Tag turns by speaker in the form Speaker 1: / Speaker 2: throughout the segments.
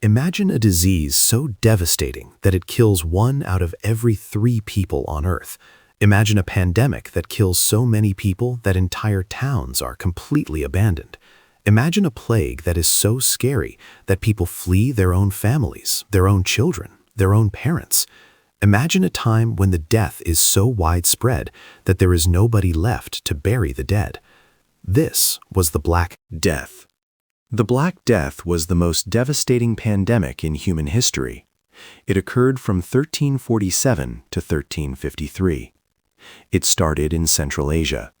Speaker 1: Imagine a disease so devastating that it kills 1 out of every 3 people on Earth. Imagine a pandemic that kills so many people that entire towns are completely abandoned. Imagine a plague that is so scary that people flee their own families, their own children, their own parents. Imagine a time when the death is so widespread that there is nobody left to bury the dead. This was the Black Death. The Black Death was the most devastating pandemic in human history. It occurred from 1347 to 1353. It started in Central Asia.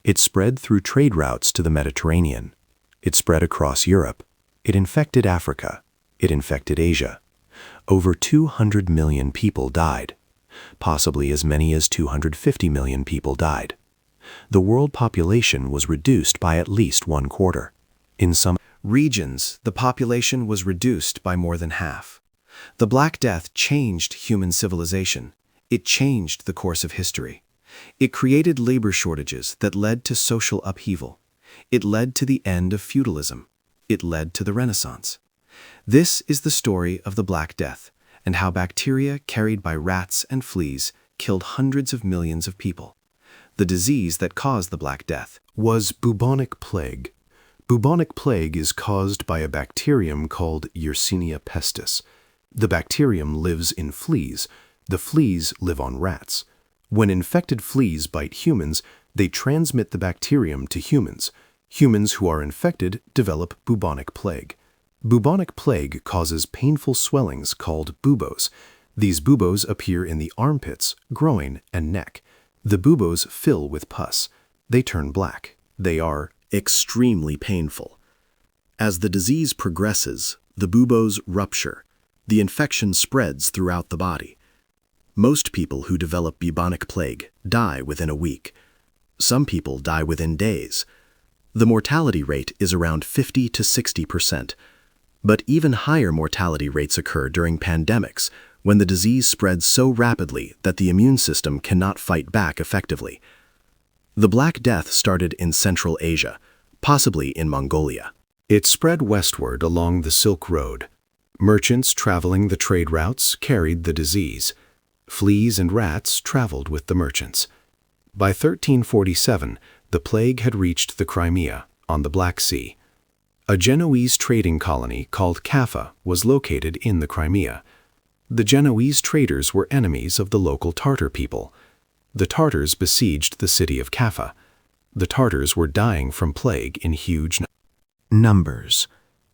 Speaker 1: It spread through trade routes to the Mediterranean. It spread across Europe. It infected Africa. It infected Asia. Over 200 million people died. Possibly as many as 250 million people died. The world population was reduced by at least 1/4. In some regions, the population was reduced by more than half. The Black Death changed human civilization. It changed the course of history. It created labor shortages that led to social upheaval. It led to the end of feudalism. It led to the Renaissance. This is the story of the Black Death and how bacteria carried by rats and fleas killed hundreds of millions of people. The disease that caused the Black Death was bubonic plague. Bubonic plague is caused by a bacterium called Yersinia pestis. The bacterium lives in fleas. The fleas live on rats. When infected fleas bite humans, they transmit the bacterium to humans. Humans who are infected develop bubonic plague. Bubonic plague causes painful swellings called buboes. These buboes appear in the armpits, groin, and neck. The buboes fill with pus. They turn black. They are extremely painful. As the disease progresses, the buboes rupture. The infection spreads throughout the body. Most people who develop bubonic plague die within a week. Some people die within days. The mortality rate is around 50 to 60%. But even higher mortality rates occur during pandemics when the disease spreads so rapidly that the immune system cannot fight back effectively. The Black Death started in Central Asia, possibly in Mongolia. It spread westward along the Silk Road. Merchants traveling the trade routes carried the disease. Fleas and rats traveled with the merchants. By 1347, the plague had reached the Crimea, on the Black Sea. A Genoese trading colony called Kaffa was located in the Crimea. The Genoese traders were enemies of the local Tartar people. The Tartars besieged the city of Kaffa. The Tartars were dying from plague in huge numbers.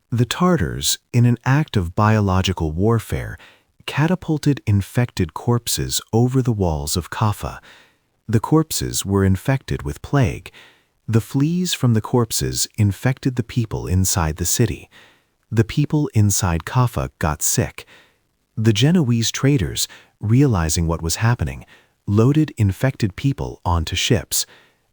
Speaker 1: The Tartars, in an act of biological warfare, catapulted infected corpses over the walls of Kaffa. The corpses were infected with plague. The fleas from the corpses infected the people inside the city. The people inside Kaffa got sick. The Genoese traders, realizing what was happening, loaded infected people onto ships.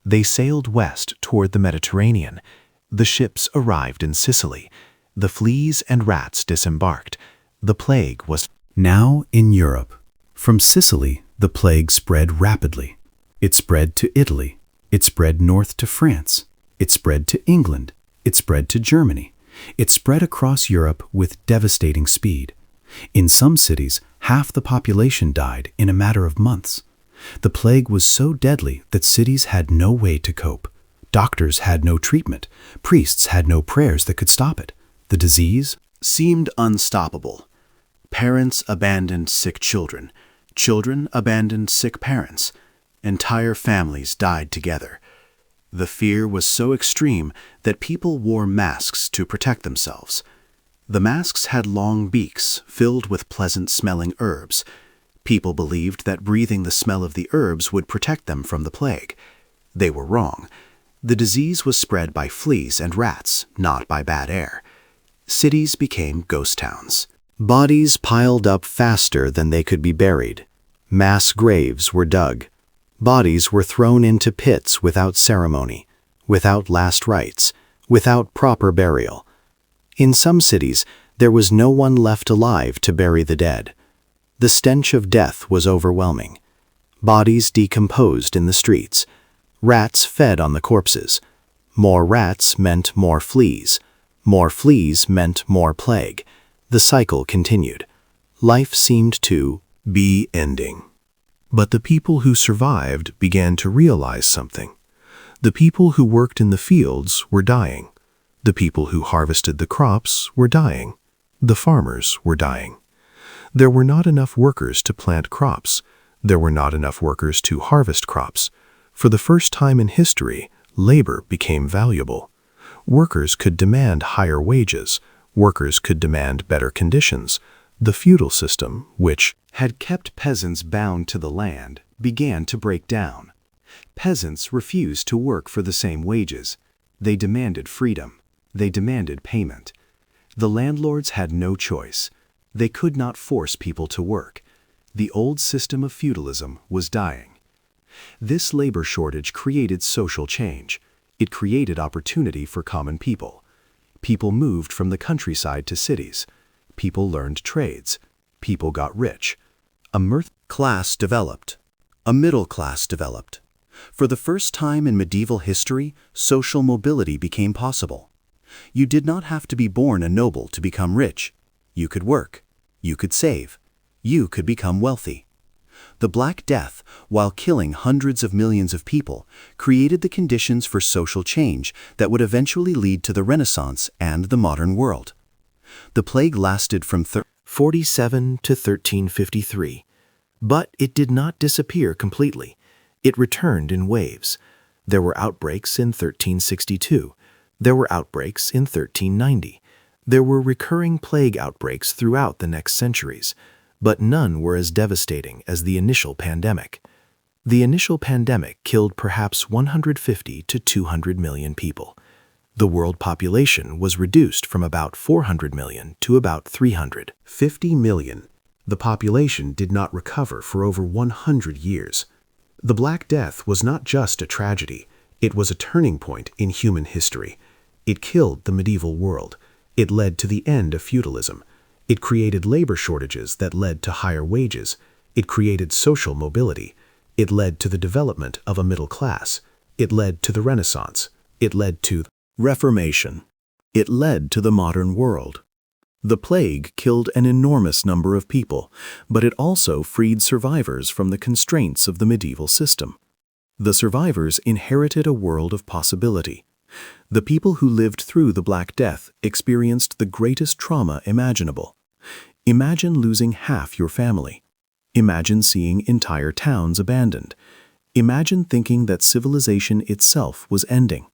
Speaker 1: They sailed west toward the Mediterranean. The ships arrived in Sicily. The fleas and rats disembarked. The plague was now in Europe. From Sicily, the plague spread rapidly. It spread to Italy. It spread north to France. It spread to England. It spread to Germany. It spread across Europe with devastating speed. In some cities, half the population died in a matter of months. The plague was so deadly that cities had no way to cope. Doctors had no treatment. Priests had no prayers that could stop it. The disease seemed unstoppable. Parents abandoned sick children. Children abandoned sick parents. Entire families died together. The fear was so extreme that people wore masks to protect themselves. The masks had long beaks filled with pleasant-smelling herbs. People believed that breathing the smell of the herbs would protect them from the plague. They were wrong. The disease was spread by fleas and rats, not by bad air. Cities became ghost towns. Bodies piled up faster than they could be buried. Mass graves were dug. Bodies were thrown into pits without ceremony, without last rites, without proper burial. In some cities, there was no one left alive to bury the dead. The stench of death was overwhelming. Bodies decomposed in the streets. Rats fed on the corpses. More rats meant more fleas. More fleas meant more plague. The cycle continued. Life seemed to be ending. But the people who survived began to realize something. The people who worked in the fields were dying. The people who harvested the crops were dying. The farmers were dying. There were not enough workers to plant crops. There were not enough workers to harvest crops. For the first time in history, labor became valuable. Workers could demand higher wages. Workers could demand better conditions. The feudal system, which had kept peasants bound to the land, began to break down. Peasants refused to work for the same wages. They demanded freedom. They demanded payment. The landlords had no choice. They could not force people to work. The old system of feudalism was dying. This labor shortage created social change. It created opportunity for common people. People moved from the countryside to cities. People learned trades. People got rich. A middle class developed. A middle class developed. For the first time in medieval history, social mobility became possible. You did not have to be born a noble to become rich. You could work. You could save. You could become wealthy. The Black Death, while killing hundreds of millions of people, created the conditions for social change that would eventually lead to the Renaissance and the modern world. The plague lasted from 47 to 1353, but it did not disappear completely. It returned in waves. There were outbreaks in 1362. There were outbreaks in 1390. There were recurring plague outbreaks throughout the next centuries, but none were as devastating as the initial pandemic. The initial pandemic killed perhaps 150 to 200 million people. The world population was reduced from about 400 million to about 350 million. The population did not recover for over 100 years. The Black Death was not just a tragedy. It was a turning point in human history. It killed the medieval world. It led to the end of feudalism. It created labor shortages that led to higher wages. It created social mobility. It led to the development of a middle class. It led to the Renaissance. It led to the Reformation. It led to the modern world. The plague killed an enormous number of people, but it also freed survivors from the constraints of the medieval system. The survivors inherited a world of possibility. The people who lived through the Black Death experienced the greatest trauma imaginable. Imagine losing half your family. Imagine seeing entire towns abandoned. Imagine thinking that civilization itself was ending.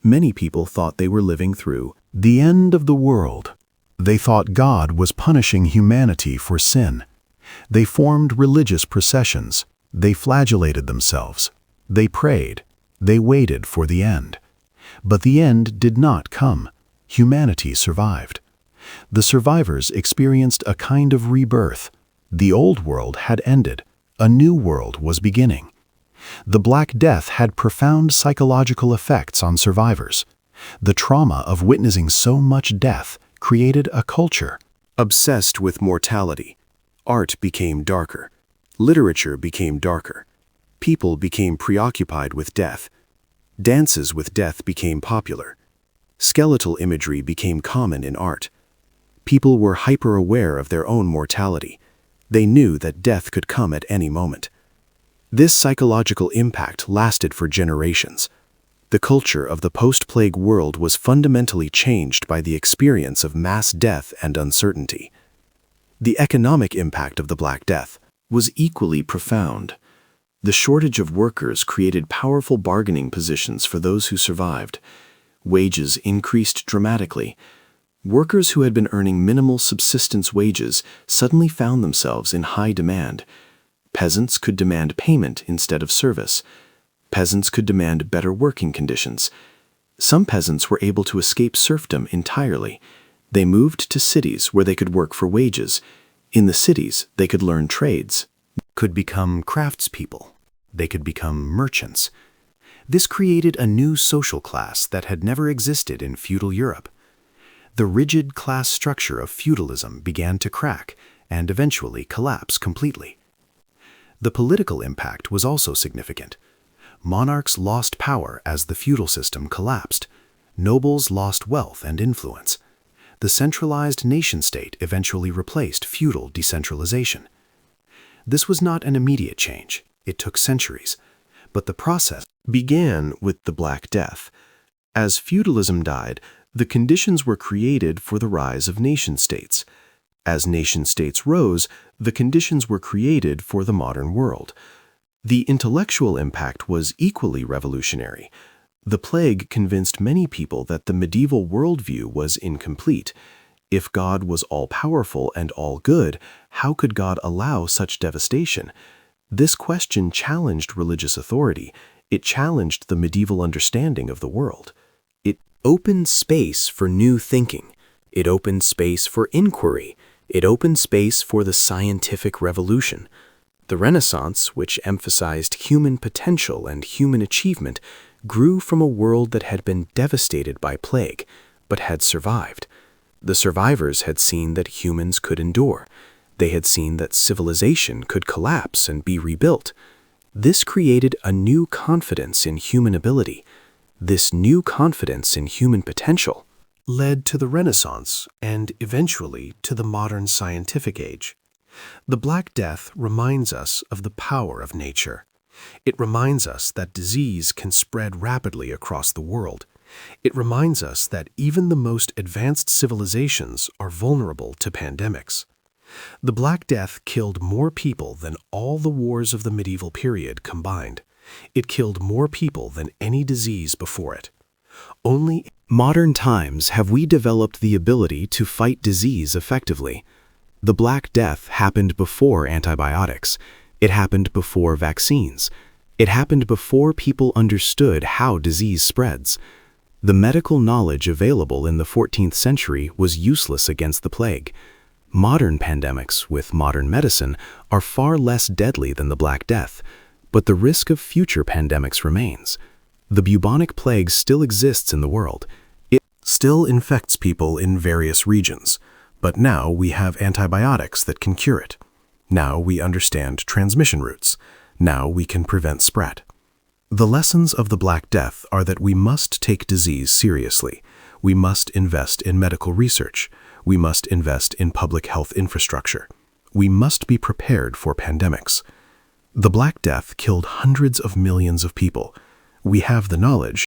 Speaker 1: Many people thought they were living through the end of the world. They thought God was punishing humanity for sin. They formed religious processions. They flagellated themselves. They prayed. They waited for the end. But the end did not come. Humanity survived. The survivors experienced a kind of rebirth. The old world had ended. A new world was beginning. The Black Death had profound psychological effects on survivors. The trauma of witnessing so much death created a culture obsessed with mortality. Art became darker. Literature became darker. People became preoccupied with death. Dances with death became popular. Skeletal imagery became common in art. People were hyper-aware of their own mortality. They knew that death could come at any moment. This psychological impact lasted for generations. The culture of the post-plague world was fundamentally changed by the experience of mass death and uncertainty. The economic impact of the Black Death was equally profound. The shortage of workers created powerful bargaining positions for those who survived. Wages increased dramatically. Workers who had been earning minimal subsistence wages suddenly found themselves in high demand. Peasants could demand payment instead of service. Peasants could demand better working conditions. Some peasants were able to escape serfdom entirely. They moved to cities where they could work for wages. In the cities, they could learn trades, could become craftspeople. They could become merchants. This created a new social class that had never existed in feudal Europe. The rigid class structure of feudalism began to crack and eventually collapse completely. The political impact was also significant. Monarchs lost power as the feudal system collapsed. Nobles lost wealth and influence. The centralized nation-state eventually replaced feudal decentralization. This was not an immediate change. It took centuries. But the process began with the Black Death. As feudalism died, the conditions were created for the rise of nation-states. As nation-states rose, the conditions were created for the modern world. The intellectual impact was equally revolutionary. The plague convinced many people that the medieval worldview was incomplete. If God was all-powerful and all-good, how could God allow such devastation? This question challenged religious authority. It challenged the medieval understanding of the world. It opened space for new thinking. It opened space for inquiry. It opened space for the scientific revolution. The Renaissance, which emphasized human potential and human achievement, grew from a world that had been devastated by plague, but had survived. The survivors had seen that humans could endure. They had seen that civilization could collapse and be rebuilt. This created a new confidence in human ability. This new confidence in human potential led to the Renaissance and eventually to the modern scientific age. The Black Death reminds us of the power of nature. It reminds us that disease can spread rapidly across the world. It reminds us that even the most advanced civilizations are vulnerable to pandemics. The Black Death killed more people than all the wars of the medieval period combined. It killed more people than any disease before it. Only in modern times have we developed the ability to fight disease effectively. The Black Death happened before antibiotics. It happened before vaccines. It happened before people understood how disease spreads. The medical knowledge available in the 14th century was useless against the plague. Modern pandemics, with modern medicine, are far less deadly than the Black Death, but the risk of future pandemics remains. The bubonic plague still exists in the world. It still infects people in various regions, but now we have antibiotics that can cure it. Now we understand transmission routes. Now we can prevent spread. The lessons of the Black Death are that we must take disease seriously. We must invest in medical research. We must invest in public health infrastructure. We must be prepared for pandemics. The Black Death killed hundreds of millions of people. We have the knowledge